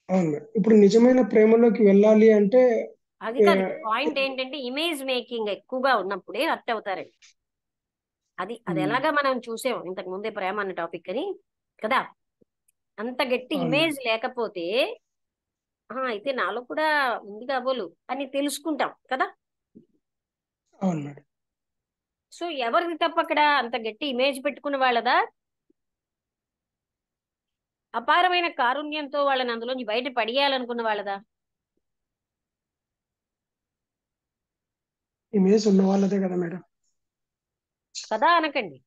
అవును మేడం. ఇప్పుడు నిజమైన ప్రేమలోకి వెళ్ళాలి అంటే అది ఏ, కాదు, పాయింట్ ఏంటంటే ఇమేజ్ మేకింగ్ ఎక్కువగా ఉన్నప్పుడే హత్య అవుతారండి. అది అది ఉమ్, ఎలాగా మనం చూసాం ఇంతకు ముందే ప్రేమ అన్న టాపిక్ అని కదా. అంత గట్టి అవును ఇమేజ్ మేడం. లేకపోతే అయితే నాలో కూడా ఉంది కాబోలు అని తెలుసుకుంటాం కదా. అవును మేడం. సో ఎవరిది తప్ప అక్కడ? అంత గట్టి ఇమేజ్ పెట్టుకున్న వాళ్ళదా, అపారమైన కారుణ్యంతో వాళ్ళని అందులోంచి బయట పడేయాలనుకున్న వాళ్ళదా? ఇమేజ్ ఉన్న వాళ్ళదే కదా మేడం. కదా అనకండి.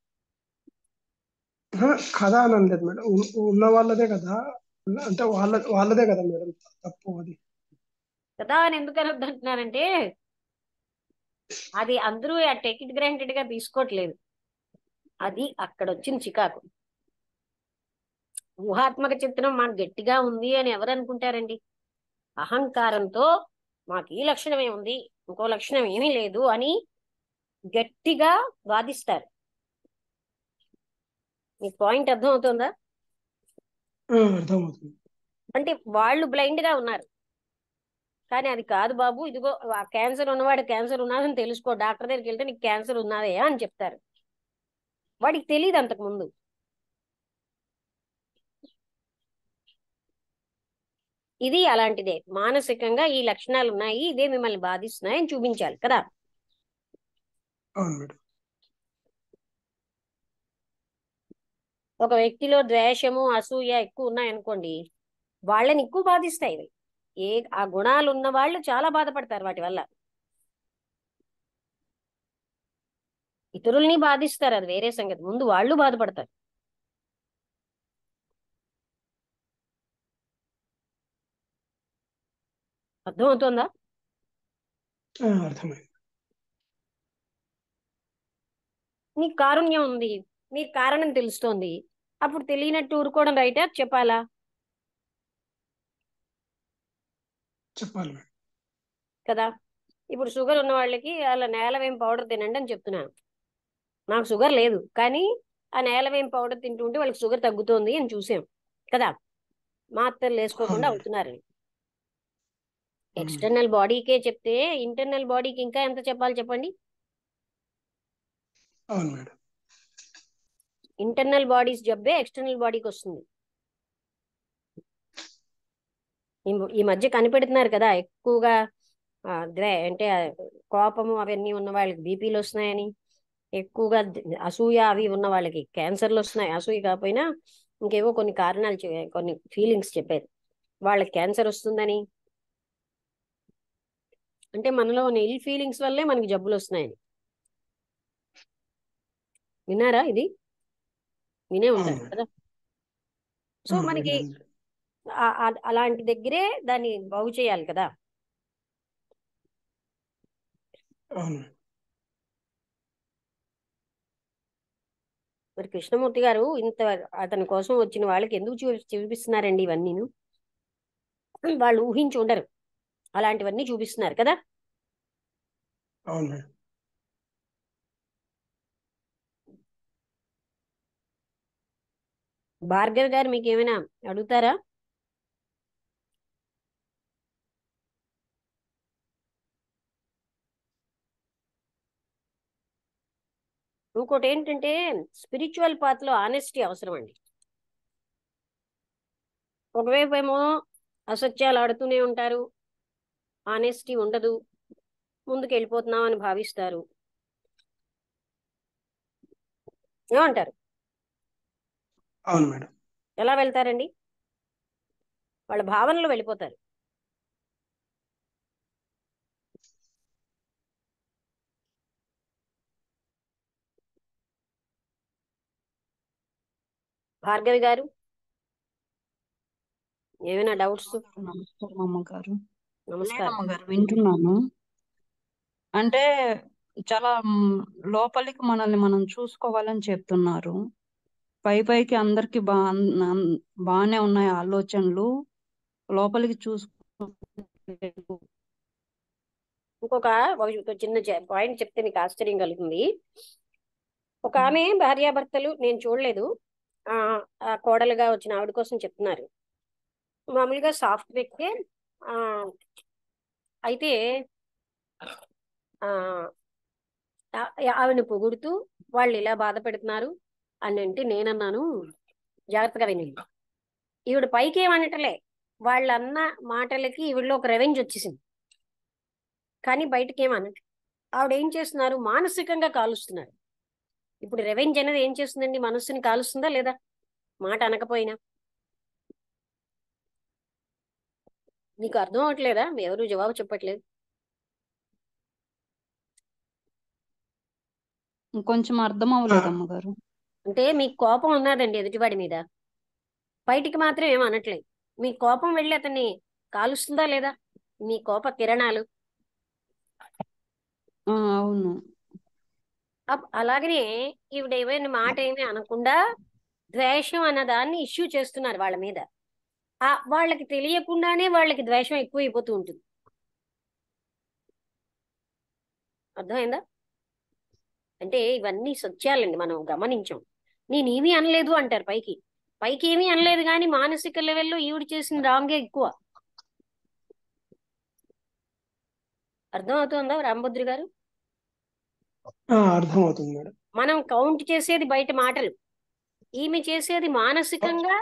ఆహా, కథ అని అనలేదు మేడం. ఉన్న వాళ్ళదే కదా. అంటే వాళ్ళదే కదా మేడం తప్పు అది. కదా అని ఎందుకు అనొద్దు అంటున్నానంటే, అది అందరూ ఆ టేక్ ఇట్ గ్రాంటెడ్ గా తీసుకోవట్లేదు. అది అక్కడ వచ్చిన చికాకు. ఊహాత్మక చిత్రం మాకు గట్టిగా ఉంది అని ఎవరు అనుకుంటారండి? అహంకారంతో మాకు ఈ లక్షణమే ఉంది, ఇంకో లక్షణం ఏమీ లేదు అని గట్టిగా వాదిస్తారు. మీకు పాయింట్ అర్థం అవుతుందా? అర్థమవుతుంది. అంటే వాళ్ళు బ్లైండ్ గా ఉన్నారు. కానీ అది కాదు బాబు, ఇదిగో ఆ క్యాన్సర్ ఉన్నవాడు క్యాన్సర్ ఉన్నదని తెలుసుకో, డాక్టర్ దగ్గరికి వెళ్తే నీకు క్యాన్సర్ ఉన్నదే అని చెప్తారు. వాడికి తెలియదు అంతకు ముందు. ఇది అలాంటిదే, మానసికంగా ఈ లక్షణాలు ఉన్నాయి, ఇదే మిమ్మల్ని బాధిస్తున్నాయి అని చూపించాలి కదా. అవును మేడం. ఒక వ్యక్తిలో ద్వేషము అసూయ ఎక్కువ ఉన్నాయనుకోండి, వాళ్ళని ఎక్కువ బాధిస్తాయి ఇవి. ఆ గుణాలు ఉన్న వాళ్ళు చాలా బాధపడతారు వాటి వల్ల. ఇతరుల్ని బాధిస్తారు, అది వేరే సంగతి, ముందు వాళ్ళు బాధపడతారు. అర్థమవుతుందా? అర్థమైంది. మీకు కారుణ్యం ఉంది, మీకు కారణం తెలుస్తోంది, అప్పుడు తెలియనట్టు ఊరుకోవడం రైటా చెప్పాలా? చెప్పాలి మేడం. కదా. ఇప్పుడు షుగర్ ఉన్న వాళ్ళకి అలా నేలవేం పౌడర్ తినండి అని చెప్తున్నాను. నాకు షుగర్ లేదు కానీ ఆ నేలవేం పౌడర్ తింటుంటే వాళ్ళకి షుగర్ తగ్గుతోంది అని చూసాం కదా. మాత్రలు అవును వేసుకోకుండా మేడం. అవుతున్నారు. ఉమ్, ఎక్స్టర్నల్ బాడీకే చెప్తే ఇంటర్నల్ బాడీకి ఇంకా ఎంత చెప్పాలి చెప్పండి. అవును మేడం. ఇంటర్నల్ బాడీస్ జబ్బే ఎక్స్టర్నల్ బాడీకి వస్తుంది. ఈ మధ్య కనిపెడుతున్నారు కదా ఎక్కువగా అంటే కోపము అవన్నీ ఉన్న వాళ్ళకి బీపీలు వస్తున్నాయని, ఎక్కువగా అసూయ అవి ఉన్న వాళ్ళకి క్యాన్సర్లు వస్తున్నాయి. అసూయ కాకపోయినా ఇంకేవో కొన్ని కారణాలు కొన్ని ఫీలింగ్స్ చెప్పారు వాళ్ళకి క్యాన్సర్ వస్తుందని. అంటే మనలో ఉన్న ఇల్ ఫీలింగ్స్ వల్లే మనకి జబ్బులు వస్తున్నాయని. విన్నారా? ఇది వినే అవును ఉంటారు మేడం. కదా. సో మనకి విన్నాను. అలాంటి దగ్గరే దాన్ని బాగు చేయాలి కదా. అవును. మరి కృష్ణమూర్తి గారు ఇంత అతని కోసం వచ్చిన వాళ్ళకి ఎందుకు చూపిస్తున్నారండి ఇవన్నీ? వాళ్ళు ఊహించి ఉండరు, అలాంటివన్నీ చూపిస్తున్నారు కదా. అవును మేడం. భార్గవ్ గారు మీకు ఏమైనా అడుగుతారా? ఇంకోటి ఏంటంటే స్పిరిచువల్ పాత్ లో ఆనెస్టీ అవసరం అండి. ఒకవైపు ఏమో అసత్యాలు ఆడుతూనే ఉంటారు, ఆనెస్టీ ఉండదు, ముందుకు వెళ్ళిపోతున్నాం అని భావిస్తారు. ఏమంటారు? అవును మేడం. ఎలా వెళ్తారండి? వాళ్ళ భావనలో వెళ్ళిపోతారు. భార్గవి గారు ఏమైనా డౌట్స్? నమస్కారం అమ్మగారు. నమస్కారం. లేదమ్మగారు, వింటున్నాను. అంటే చాలా లోపలికి మనల్ని మనం చూసుకోవాలని చెప్తున్నారు. పైకి అందరికి బాగానే ఉన్నాయి ఆలోచనలు, లోపలికి చూసుకో. ఒక చిన్న పాయింట్ చెప్తే మీకు ఆశ్చర్యం కలుగుతుంది. ఒక ఆమె భార్యాభర్తలు, నేను చూడలేదు, ఆ ఆ కోడలుగా వచ్చిన ఆవిడ కోసం చెప్తున్నారు. మామూలుగా సాఫ్ట్ వ్యక్తే. ఆ అయితే ఆ ఆవిడని పొగుడుతూ వాళ్ళు ఇలా బాధ పెడుతున్నారు అని అంటే నేనన్నాను, జాగ్రత్తగా వినండి. ఈవిడ పైకి ఏమనటలే, వాళ్ళన్న మాటలకి ఈవిడలో ఒక రెవెంజ్ వచ్చేసింది, కానీ బయటకి ఏమనట్లే. ఆవిడ ఏం చేస్తున్నారు? మానసికంగా కాలుస్తున్నారు. ఇప్పుడు రెవెంజ్ అనేది ఏం చేస్తుందండి? మనస్సుని కాలుస్తుందా లేదా? మాట అనకపోయినా. నీకు అర్థం అవట్లేదా? ఎవరు జవాబు చెప్పట్లేదు. కొంచెం అర్థం అవ్వలేదు అమ్మగారు. అంటే మీకు కోపం ఉన్నదండి ఎదుటివాడి మీద, బయటికి మాత్రం ఏం అనట్లేదు. మీ కోపం వెళ్ళి అతన్ని కాలుస్తుందా లేదా? మీ కోప కిరణాలు. అవును. అలాగనే ఈవిడ ఏమైనా మాట ఏమీ అనకుండా ద్వేషం అన్న దాన్ని ఇష్యూ చేస్తున్నారు వాళ్ళ మీద. వాళ్ళకి తెలియకుండానే వాళ్ళకి ద్వేషం ఎక్కువైపోతూ ఉంటుంది. అర్థమైందా? అంటే ఇవన్నీ సత్యాలండి, మనం గమనించాం. నేనేమీ అనలేదు అంటారు పైకి, పైకి ఏమీ అనలేదు, కానీ మానసిక లెవెల్లో ఈవిడ చేసిన రాంగే ఎక్కువ. అర్థమవుతుందా రామభద్రి గారు? అర్థమవుతుంది మేడం. మనం కౌంట్ చేసేది బయట మాటలు, ఈమె చేసేది మానసికంగా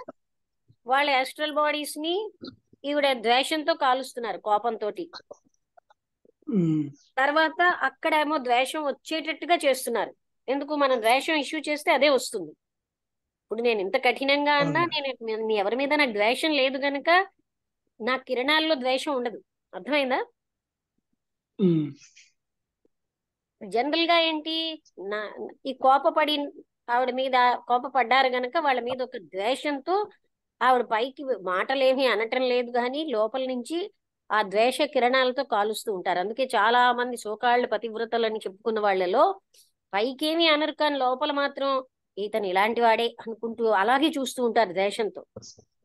వాళ్ళ యాస్ట్రల్ బాడీస్ ని ఈవిడ ద్వేషంతో కాలుస్తున్నారు, కోపంతో. తర్వాత అక్కడేమో ద్వేషం వచ్చేటట్టుగా చేస్తున్నారు. ఎందుకు? మనం ద్వేషం ఇష్యూ చేస్తే అదే వస్తుంది. ఇప్పుడు నేను ఇంత కఠినంగా అన్నా, నేను ఎవరి మీద నాకు ద్వేషం లేదు గనక నా కిరణాల్లో ద్వేషం ఉండదు. అర్థమైందా? జనరల్ గా ఏంటి, నా ఈ కోపపడి ఆవిడ మీద కోపపడ్డారు గనక వాళ్ళ మీద ఒక ద్వేషంతో ఆవిడ పైకి మాటలేమీ అనటం లేదు, కానీ లోపల నుంచి ఆ ద్వేష కిరణాలతో కాలుస్తూ ఉంటారు. అందుకే చాలా మంది సోకాళ్ళు పతివ్రతలని చెప్పుకున్న వాళ్ళలో పైకేమీ అనరు, కానీ లోపల మాత్రం ఇతను ఇలాంటి వాడే అనుకుంటూ అలాగే చూస్తూ ఉంటారు ద్వేషంతో.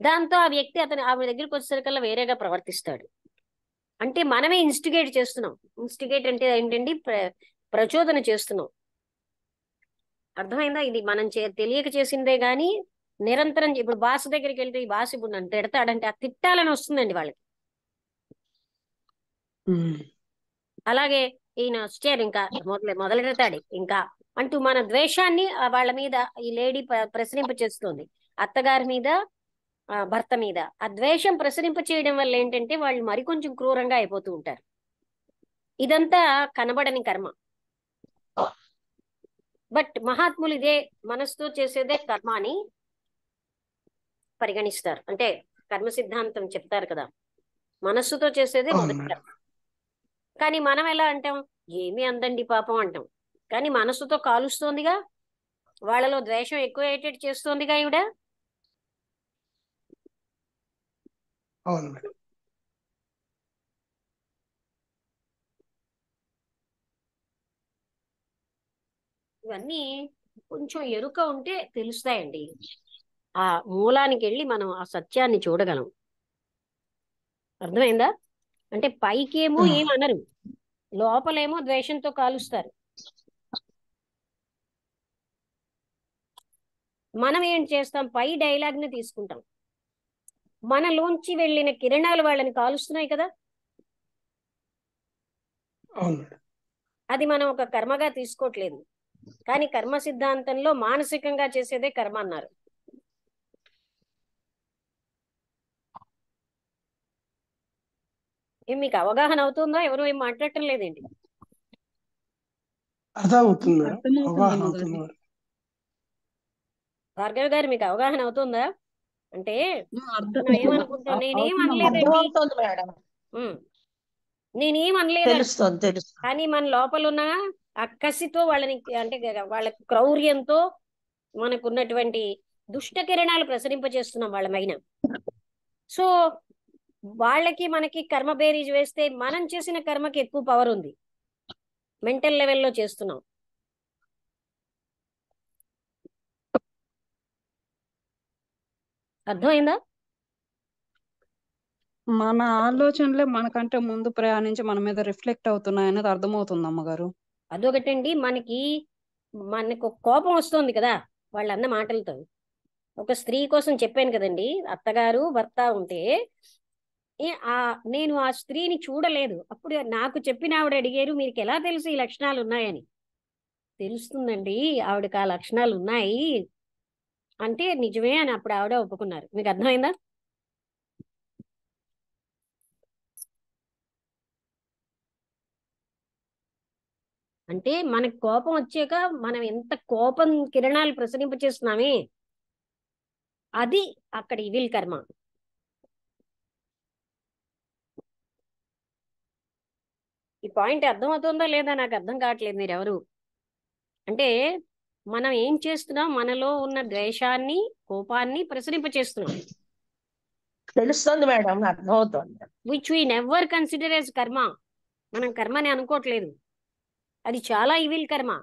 దాంతో ఆ వ్యక్తి ఆవిడ దగ్గరికి వచ్చేసరికల్లా వేరేగా ప్రవర్తిస్తాడు. అంటే మనమే ఇన్స్టిగేట్ చేస్తున్నాం. ఇన్స్టిగేట్ అంటే ఏంటండి? ప్రచోదన చేస్తున్నాం. అర్థమైందా? ఇది మనం తెలియక చేసిందే గాని నిరంతరం. ఇప్పుడు బాస్ దగ్గరికి వెళ్తే, ఈ బాస్ ఇప్పుడు నన్ను తిడతాడంటే ఆ తిట్టాలని వస్తుందండి వాళ్ళకి. అలాగే ఈయన వచ్చారు, ఇంకా మొదలెడతాడు ఇంకా అంటూ మన ద్వేషాన్ని వాళ్ళ మీద ఈ లేడీ ప్రసరింప చేస్తుంది, అత్తగారి మీద భర్త మీద. ఆ ద్వేషం ప్రసరింప చేయడం వల్ల ఏంటంటే వాళ్ళు మరికొంచెం క్రూరంగా అయిపోతూ ఉంటారు. ఇదంతా కనబడని కర్మ. బట్ మహాత్ములు ఇదే మనసుతో చేసేదే కర్మ అని పరిగణిస్తారు. అంటే కర్మ సిద్ధాంతం చెప్తారు కదా, మనస్సుతో చేసేదే అవును మొదటి మేడం. కర్మ. కానీ మనం ఎలా అంటాం, ఏమీ అందండి పాపం అంటాం. కానీ మనస్సుతో కాలుస్తోందిగా, వాళ్ళలో ద్వేషం ఎక్కువయ్యేటట్టు చేస్తోందిగా ఈవిడ. అవును మేడం. ఇవన్నీ కొంచెం ఎరుక ఉంటే తెలుస్తాయండి. ఆ మూలానికి వెళ్ళి మనం ఆ సత్యాన్ని చూడగలం. అర్థమైందా? అంటే పైకేమో ఆ, ఏమనరు, లోపలేమో ద్వేషంతో కాలుస్తారు. మనం ఏం చేస్తాం, పై డైలాగ్ ని తీసుకుంటాం, మనలోంచి వెళ్ళిన కిరణాలు వాళ్ళని కాలుస్తున్నాయి కదా, అవును మేడం. అది మనం ఒక కర్మగా తీసుకోవట్లేదు. కానీ కర్మ సిద్ధాంతంలో మానసికంగా చేసేదే కర్మ అన్నారు. ఏం మీకు అవగాహన అవుతుందా? ఎవరు ఏం మాట్లాడటం లేదేంటి? అర్థం అవుతుంది మేడం, అర్థమవుతుంది అవగాహన అమ్మగారు. అవుతుంది మేడం. భార్గవి గారు మీకు అవగాహన అవుతుందా? అంటే అర్థం మనం ఏమనుకుంటాం, నేనేం అవుతుందమ్మా. అనలేదండి, అర్థమవుతోంది మేడం. నేనేం అనలేదండి. తెలుస్తుంది. కానీ మన లోపల ఉన్న ఆ కసితో వాళ్ళని, అంటే వాళ్ళ క్రౌర్యంతో మనకున్నటువంటి దుష్ట కిరణాలు ప్రసరింపజేస్తున్నాం వాళ్ళ పైన. సో వాళ్ళకి మనకి కర్మ బేరీజ్ వేస్తే మనం చేసిన కర్మకి ఎక్కువ పవర్ ఉంది, మెంటల్ లెవెల్లో చేస్తున్నాం. అర్థమైందా? మన ఆలోచనలే మనకంటే ముందు ప్రయాణించి మన మీద రిఫ్లెక్ట్ అవుతున్నాయి అనేది అర్థమవుతుంది అమ్మగారు. అదొకటండి, మనకు కోపం వస్తుంది కదా వాళ్ళు అన్న మాటలతో. ఒక స్త్రీ కోసం చెప్పాను కదండి, అత్తగారు భర్త ఉంటే నేను ఆ స్త్రీని చూడలేదు. అప్పుడు నాకు చెప్పిన ఆవిడ అడిగారు, మీకు ఎలా తెలుసు ఈ లక్షణాలు ఉన్నాయని. తెలుస్తుందండి, ఆవిడకి ఆ లక్షణాలు ఉన్నాయి అంటే నిజమే అని అప్పుడు ఆవిడ ఒప్పుకున్నారు. మీకు అర్థమైందా? అంటే మనకు కోపం వచ్చాక మనం ఎంత కోపం కిరణాలు ప్రసరింపచేస్తున్నామే, అది అక్కడ ఇవిల్ కర్మ. ఈ పాయింట్ అర్థమవుతుందా లేదా నాకు అర్థం కావట్లేదు. మీరెవరు అంటే మనం ఏం చేస్తున్నాం, మనలో ఉన్న ద్వేషాన్ని కోపాన్ని ప్రసరింపచేస్తున్నాం, తెలుస్తుంది మేడం, అర్థమవుతోంది. Which we never consider as కర్మ. మనం కర్మని అనుకోవట్లేదు, అది చాలా ఇవిల్ కర్మ.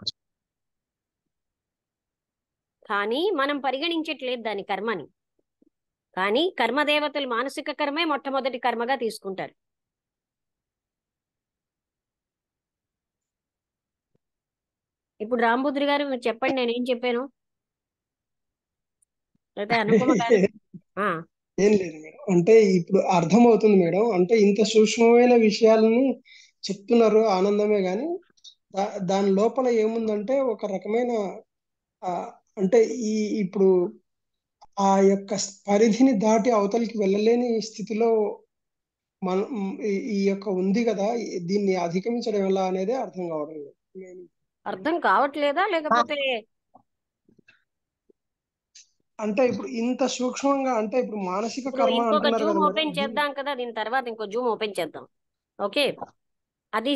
కానీ మనం పరిగణించట్లేదు దాని కర్మని. కానీ కర్మదేవతలు మానసిక కర్మే మొట్టమొదటి కర్మగా తీసుకుంటారు. ఇప్పుడు రాంబుద్రి గారు మీరు చెప్పండి, నేనేం చెప్పాను? అయితే అనుపమ గారు. ఆ, ఏం లేదు మేడం, అంటే ఇప్పుడు అర్థం అవుతుంది మేడం. అంటే ఇంత సూక్ష్మమైన విషయాలని చెప్తున్నారు, ఆనందమే. కానీ దాని లోపల ఏముందంటే ఒక రకమైన ఆ, అంటే ఇప్పుడు ఆ యొక్క పరిధిని దాటి అవతలికి వెళ్ళలేని స్థితిలో మన ఈ యొక్క ఉంది కదా, దీన్ని అధిగమించడం ఎలా అనేది అర్థం కావడం లేదు. అర్థం కావట్లేదా లేకపోతే? అంటే ఇప్పుడు ఇంత సూక్ష్మంగా, అంటే ఇప్పుడు మానసిక ఇప్పుడు కర్మ ఇంకొక అంటున్నారు జూమ్ కదా మేడం. ఓపెన్ చేద్దాం కదా, దీని తర్వాత ఇంకో జూమ్ ఓపెన్ చేద్దాం. ఓకే, అది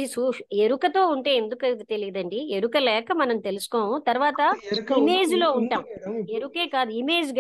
ఎరుకతో ఉంటే ఎందుకు తెలియదండి, ఎరుక లేక మనం తెలుసుకోము, తర్వాత ఎరుక ఇమేజ్ లో ఉంది ఉంటాం. మేడం. ఇప్పుడు ఎరుకే కాదు, ఇమేజ్